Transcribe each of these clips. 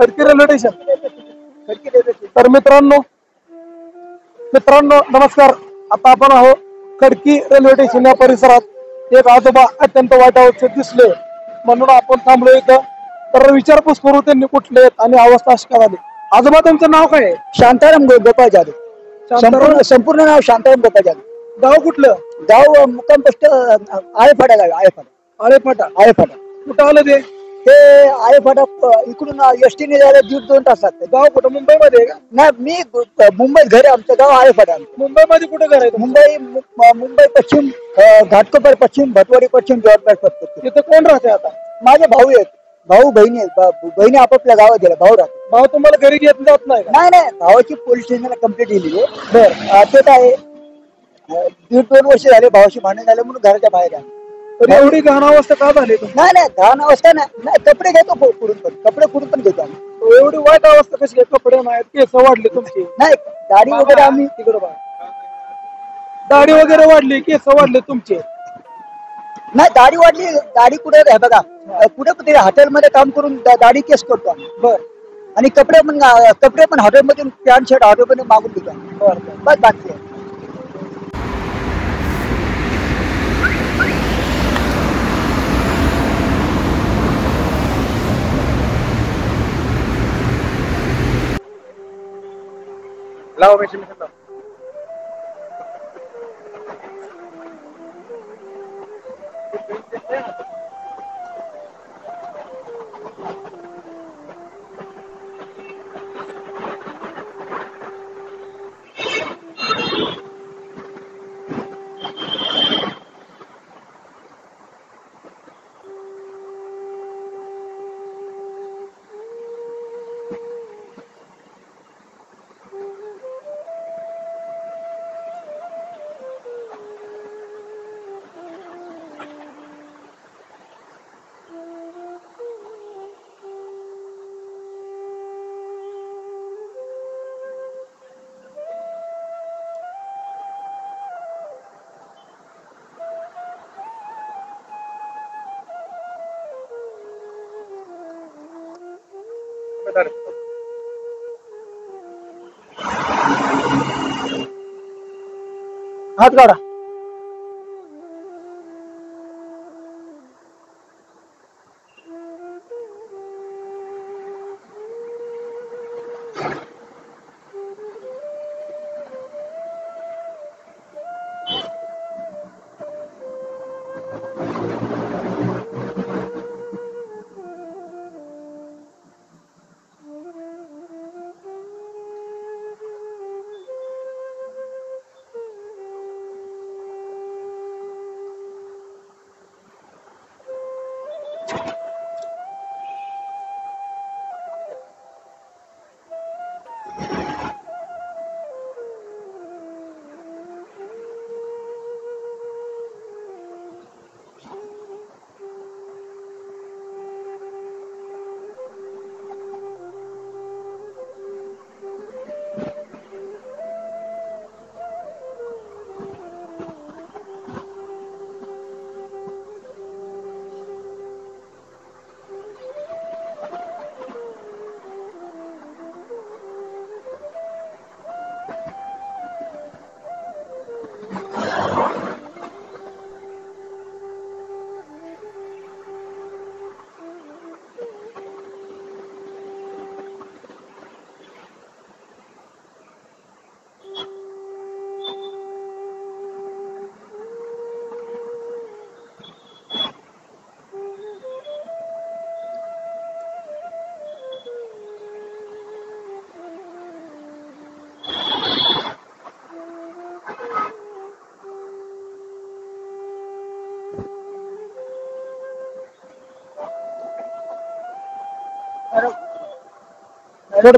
Khadki railway station. तर मित्रांनो नमस्कार। आता आपण आहोत खडकी रेल्वे स्टेशन या परिसरात। एक आजोबा अत्यंत वाईट दिसले म्हणून आपण थांबलो इथं। तर विचारपूस करू त्यांनी कुठले आहेत आणि अवस्था अशी का झाली। आजोबा तुमचं नाव काय आहे? शांताराम गोपाळ जाधव। संपूर्ण नाव शांताराम गोपाळ जाधव। गाव कुठलं? गाव मुक्काम पोस्ट आळेफाटा गाव आळेफाटा आळेफाटा। कुठं आलं ते? ते आळेफाटा इकडून एसटीने जायला 1.5-2 तास लागतात। गाव कुठं? मुंबईमध्ये आहे का? नाही, मी मुंबईत घर आहे, आमचं गाव आळेफाटा। मुंबईमध्ये कुठं घर आहे? मुंबई पश्चिम, घाटकोपर पश्चिम, भटवाडी पश्चिम, जवळपास पश्चिम। तिथं कोण राहते आता? माझे भाऊ आहेत, भाऊ बहिणी आहेत। बहिणी आपापल्या गावात गेल्या, भाऊ राहतो। भाऊ तुम्हाला घरी घेत जात नाही? नाही, भावाची पोलीस स्टेशनला कंप्लेंट दिली आहे। बरं, ते काय 1.5-2 वर्ष झाले भावाशी भांडण झालं म्हणून घराच्या बाहेर आहे। तर एवढी घाण अवस्था का झाली? नाही, घाण अवस्था नाही, कपडे घेतो कपडे कुठून पण घेतो आम्ही। एवढी वाईट अवस्था कशी आहे? कपडे नाहीत, केस वाढले तुमची? नाही, दाढी वगैरे आम्ही दाढी वगैरे वाढली, केस वाढले तुमचे? नाही, दाढी वाढली, दाढी कुठे आहे बघा, कुठे हॉटेलमध्ये काम करून दाढी केस करतो आम्ही। बर, आणि कपडे पण हॉटेलमधून पॅन्ट शर्ट हॉटेलमध्ये मागून देतो आम्ही। बस बाकी आहे। लावा पैसे मी सांगतो। हात काढा।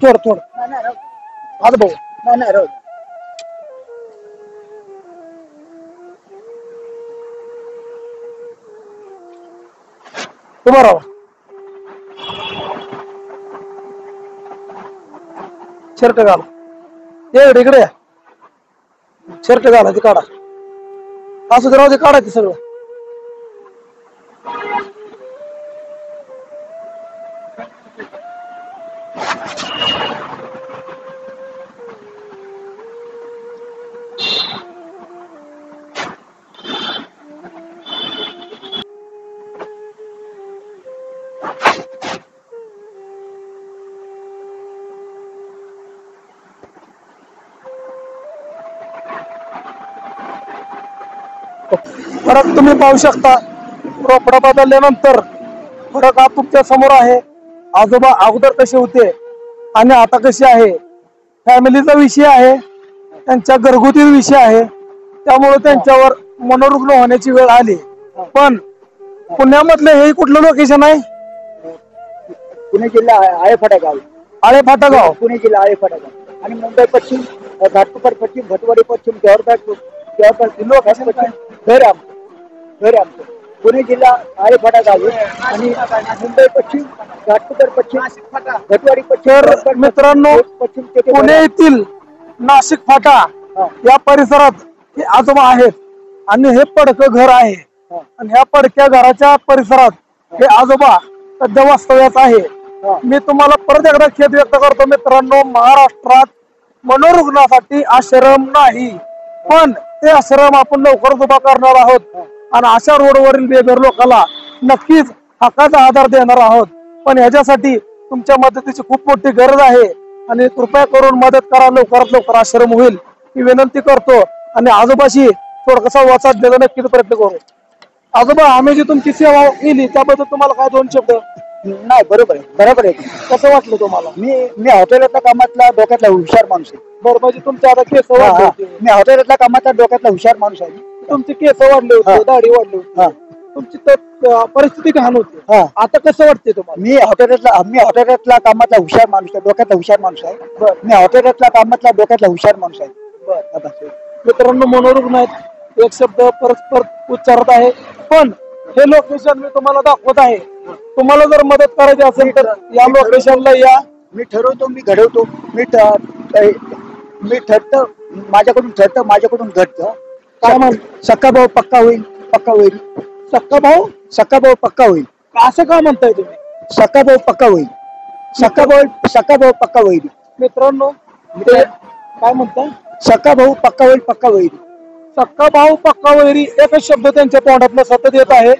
थोडं आज भाऊ नाही राहू। तुम्हाला शर्ट घाल, इकडे शर्ट घाला, ते काढा, असं राहू दे, काढा ते सगळं। फरक तुम्ही पाहू शकता, रोपडा बदलल्यानंतर फरक हा तुमच्या समोर आहे. आजोबा अगोदर कसे होते आणि आता कसे आहे, फॅमिलीचा विषय आहे, त्यांच्या घरगुती विषय आहे, त्यामुळे त्यांच्यावर मनोरुग्ण होण्याची वेळ आली. पण पुण्यामधले हे कुठलं लोकेशन आहे? पुणे जिल्हा आळेफाटा गाव. आळेफाटा गाव. पुणे जिल्हा आळेफाटा गाव आणि मुंबई पश्चिम, घाटकोपर पश्चिम, भटवाडी पश्चिम, जवाहरबाग लोकेशन घर आमचं. पुणे जिल्हा आळेफाटा गाव आणि मुंबई पश्चिम, घाटकोपर पश्चिम, भटवाडी तर मित्रांनो, पश्चिम पुणे येथील नाशिक फाटा या परिसरात हे आजोबा आहेत आणि हे पडकं घर आहे. आणि ह्या पडक्या घराच्या परिसरात हे आजोबा सध्या वास्तव्यास आहे. मी तुम्हाला परत एकदा खेद व्यक्त करतो मित्रांनो, महाराष्ट्रात मनोरुग्णासाठी आश्रम नाही, पण ते आश्रम आपण लवकरच उभा करणार आहोत आणि अशा रोडवरील बेघर लोकांना नक्कीच हक्काचा आधार देणार आहोत. पण ह्याच्यासाठी तुमच्या मदतीची खूप मोठी गरज आहे आणि कृपया करून मदत करा, लवकरात लवकर आश्रम होईल ही विनंती करतो. आणि आजोबाशी थोडकासा संवाद साधण्याचा नक्कीच प्रयत्न करू. आजोबा, आम्ही जी तुमची सेवा केली त्याबद्दल तुम्हाला काय दोन शब्द? नाही, बरोबर आहे. कसं वाटलं तुम्हाला? मी हॉटेलातल्या कामातला डोक्यातला हुशार माणूस आहे. बरं, म्हणजे तुमच्या आता केस वाढले होते. मी हॉटेलातल्या कामातला डोक्यातला हुशार माणूस आहे. तुमचे केस वाढले होते, दाढी वाढली होती, तुमची तर परिस्थिती घाण होती. आता कसं वाटते तुम्हाला? मी हॉटेलातला कामातला हुशार माणूस आहे, डोक्यातला हुशार माणूस आहे. मी हॉटेलातला कामातला डोक्यातला हुशार माणूस आहे. मित्रांनो, मनोरुग्ण आहेत, एक शब्द परस्पर उच्चारत आहे. पण हे लोकेशन मी तुम्हाला दाखवत आहे. तुम्हाला जर मदत करायची असेल तर या लोकेशनला या. मी ठरवतो, मी घडवतो, मी ठरतं, माझ्याकडून घडतं. काय म्हण? सक्का भाऊ पक्का होईल. सक्का भाऊ पक्का होईल. असं का म्हणताय तुम्ही? सक्का भाऊ पक्का होईल. मित्रांनो, काय म्हणताय? सक्का भाऊ पक्का होईल. सक्का भाऊ पक्का वैरी एकच शब्द त्यांच्या तोंडातला सतत येत आहे.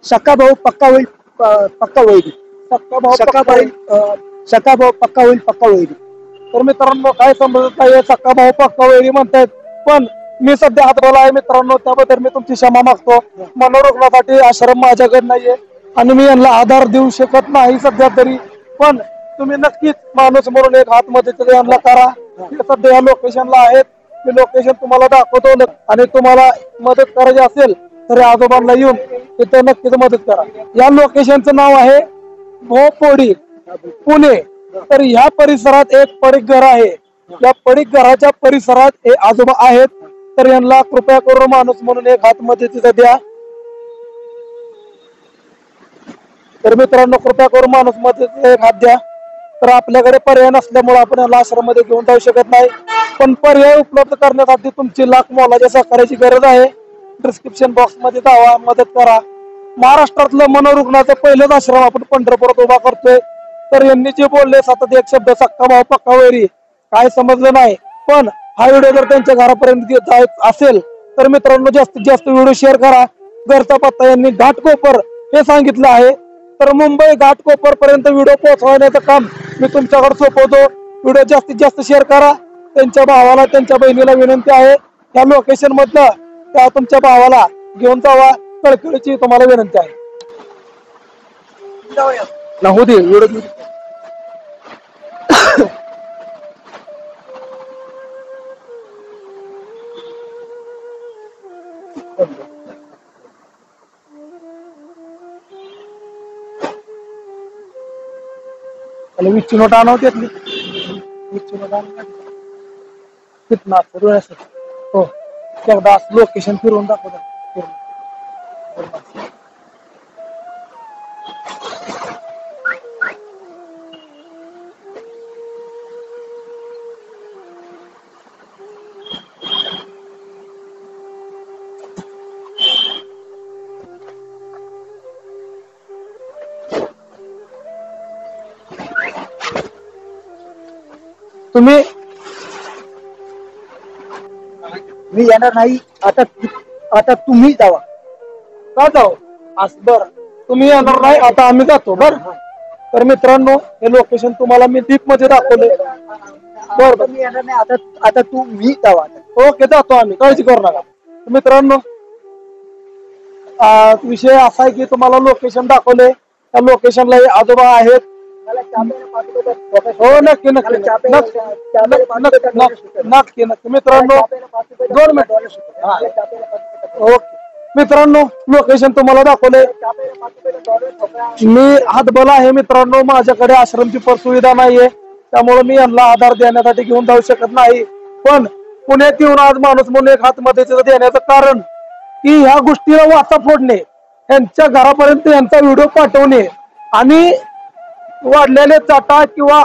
सक्का भाऊ पक्का होईल. सक्का भाऊ पक्का होईल. तर मित्रांनो, काय समजत नाही, सक्का भाऊ पक्का वैरी म्हणतायत. पण मी सध्या हातभाला आहे मित्रांनो, त्याबद्दल मी तुमची क्षमा मागतो. मनोरुग्णासाठी आश्रम माझ्याकडे नाहीये आणि मी यांना आधार देऊ शकत नाही सध्या तरी. पण तुम्ही नक्कीच माणूस म्हणून एक हात मदतीचा यांना करा. हे सध्या या लोकेशनला आहेत. मी लोकेशन तुम्हाला दाखवतो आणि तुम्हाला मदत करायची असेल तर आजोबांना येऊन तिथे नक्कीच मदत करा. या लोकेशनचं नाव आहे भोपोडी, पुणे. तर ह्या परिसरात एक पडीक घर आहे. या पडीक घराच्या परिसरात हे आजोबा आहेत. तर यांना कृपया करून माणूस म्हणून एक हात मदतीचा द्या. तर मित्रांनो, कृपया करून माणूस मदतीचा एक हात द्या. तर आपल्याकडे पर्याय नसल्यामुळे आपण याला आश्रममध्ये घेऊन जाऊ शकत नाही, पण पर्याय उपलब्ध करण्यासाठी तुमची लाख मोलाच्या सहकार्याची गरज आहे. डिस्क्रिप्शन बॉक्स मध्ये जावा, मदत करा. महाराष्ट्रातलं मनोरुग्णाचं पहिलंच आश्रम आपण पंढरपुरात उभा करतोय. तर यांनी जे बोलले सतत एक शब्द सक्का भाऊ पक्का वैरी, काय समजलं नाही. पण हा व्हिडिओ जर त्यांच्या घरापर्यंत जायच असेल तर मित्रांनो, जास्तीत जास्त व्हिडिओ शेअर करा. घरचा पत्ता यांनी घाटकोपर हे सांगितलं आहे. तर मुंबई घाटकोपर पर्यंत व्हिडिओ पोहोचवण्याचं काम मी तुमच्याकडे सोपवतो. व्हिडिओ जास्तीत जास्त शेअर करा. त्यांच्या भावाला, त्यांच्या बहिणीला विनंती आहे, या लोकेशन मधलं त्या तुमच्या भावाला घेऊन जावा. कळकळीची तुम्हाला विनंती आहे. होऊ दे व्हिडिओ. आणि विच्ची नोट आणव त्यातली. विच्ची नोट कितना हो, एकदा लोकेशन फिरवून दाखवता. तुम्ही मी येणार नाही. आता तुम्ही जावा. का जाऊ? बर, तुम्ही येणार नाही, आता आम्ही जातो. बर. तर मित्रांनो, हे लोकेशन तुम्हाला मी डीप मध्ये दाखवले. बर, मी येणार नाही. आता तुम्ही जावा. ओके, जातो आम्ही, काळजी करू नका. मित्रांनो, विषय असा आहे की तुम्हाला लोकेशन दाखवले, त्या लोकेशनला आजोबा आहेत. हो नक्की नक्की नक्की नक्की मित्रांनो 2 मिनिट. ओके मित्रांनो लोकेशन तुम्हाला दाखवले. मी हातबल आहे मित्रांनो, माझ्याकडे आश्रमची सुविधा नाहीये, त्यामुळे मी यांना आधार देण्यासाठी घेऊन जाऊ शकत नाही. पण पुण्यात येऊन आज माणूस म्हणून एक हात मदतीचं देण्याचं कारण की ह्या गोष्टीला वाचा फोडणे, यांच्या घरापर्यंत यांचा व्हिडिओ पाठवणे आणि वाढलेले चाटा किंवा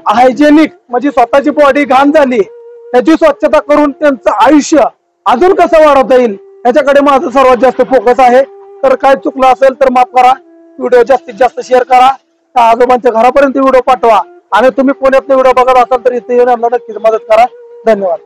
हायजेनिक म्हणजे स्वतःची बॉडी घाण झाली त्याची स्वच्छता करून त्यांचं आयुष्य अजून कसं वाढवता येईल याच्याकडे माझं सर्वात जास्त फोकस आहे. तर काय चुकलं असेल तर माफ करा. व्हिडिओ जास्तीत जास्त शेअर करा, त्या आजोबांच्या घरापर्यंत व्हिडिओ पाठवा आणि तुम्ही पुण्यात व्हिडिओ बघत असाल तर इथे येऊन यांना नक्कीच मदत करा. धन्यवाद.